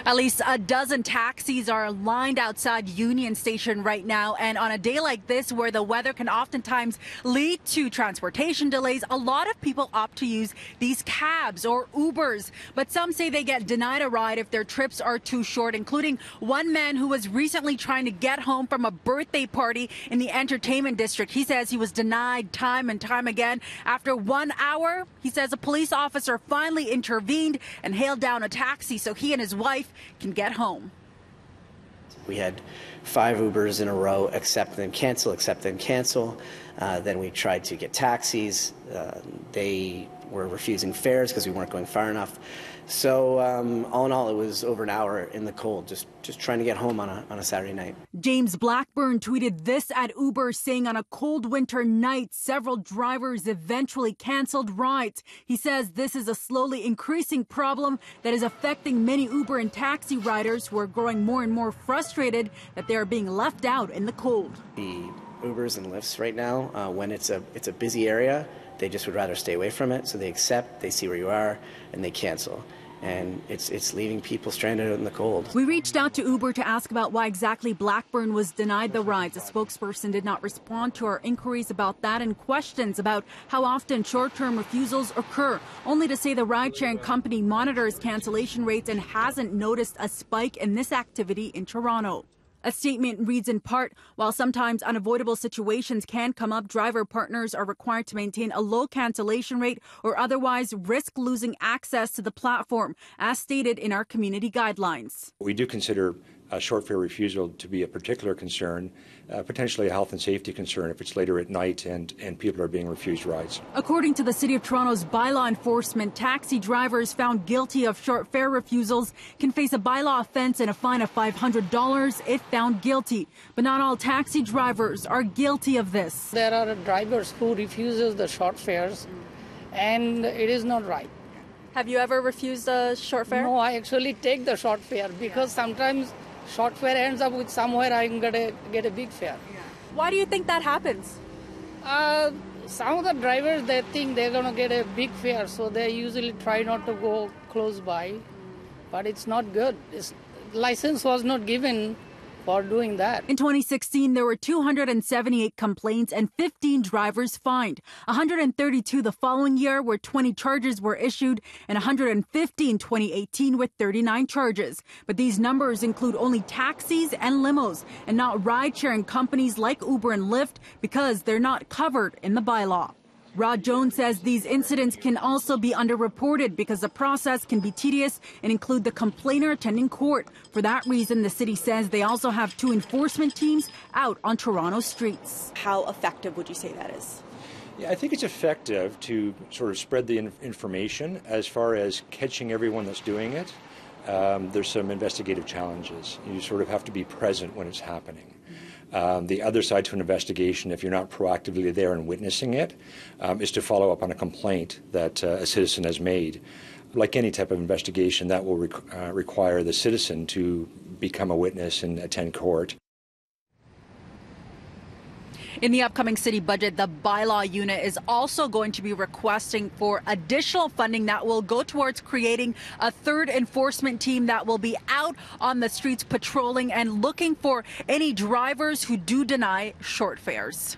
At least a dozen taxis are lined outside Union Station right now. And on a day like this, where the weather can oftentimes lead to transportation delays, a lot of people opt to use these cabs or Ubers. But some say they get denied a ride if their trips are too short, including one man who was recently trying to get home from a birthday party in the entertainment district. He says he was denied time and time again. After 1 hour, he says a police officer finally intervened and hailed down a taxi so he and his wife can get home. We had 5 Ubers in a row, accept then cancel, accept then cancel. Then we tried to get taxis. They were refusing fares because we weren't going far enough. So all in all, it was over an hour in the cold, just trying to get home on a Saturday night. James Blackburn tweeted this at Uber, saying on a cold winter night, several drivers eventually canceled rides. He says this is a slowly increasing problem that is affecting many Uber and taxi riders who are growing more and more frustrated that they are being left out in the cold. The Ubers and Lyfts right now, when it's a busy area, they just would rather stay away from it. So they accept, they see where you are, and they cancel. And it's leaving people stranded out in the cold. We reached out to Uber to ask about why exactly Blackburn was denied the rides. A spokesperson did not respond to our inquiries about that and questions about how often short-term refusals occur, only to say the ride-sharing company monitors cancellation rates and hasn't noticed a spike in this activity in Toronto. A statement reads in part, while sometimes unavoidable situations can come up, driver partners are required to maintain a low cancellation rate or otherwise risk losing access to the platform, as stated in our community guidelines. We do consider short fare refusal to be a particular concern, potentially a health and safety concern if it's later at night and people are being refused rides. According to the City of Toronto's bylaw enforcement, taxi drivers found guilty of short fare refusals can face a bylaw offence and a fine of $500 if found guilty. But not all taxi drivers are guilty of this. There are drivers who refuses the short fares, and it is not right. Have you ever refused a short fare? No, I actually take the short fare because sometimes short fare ends up with somewhere I'm going to get a big fare. Why do you think that happens? Some of the drivers, they think they're going to get a big fare, so they usually try not to go close by. But it's not good. License was not given for doing that. In 2016, there were 278 complaints and 15 drivers fined. 132 the following year, where 20 charges were issued, and 150 in 2018 with 39 charges. But these numbers include only taxis and limos, and not ride-sharing companies like Uber and Lyft, because they're not covered in the bylaw. Rod Jones says these incidents can also be underreported because the process can be tedious and include the complainer attending court. For that reason, the city says they also have 2 enforcement teams out on Toronto streets. How effective would you say that is? Yeah, I think it's effective to sort of spread the information as far as catching everyone that's doing it. There's some investigative challenges. You sort of have to be present when it's happening. The other side to an investigation, if you're not proactively there and witnessing it, is to follow up on a complaint that a citizen has made. Like any type of investigation, that will require the citizen to become a witness and attend court. In the upcoming city budget, the bylaw unit is also going to be requesting for additional funding that will go towards creating a 3rd enforcement team that will be out on the streets patrolling and looking for any drivers who do deny short fares.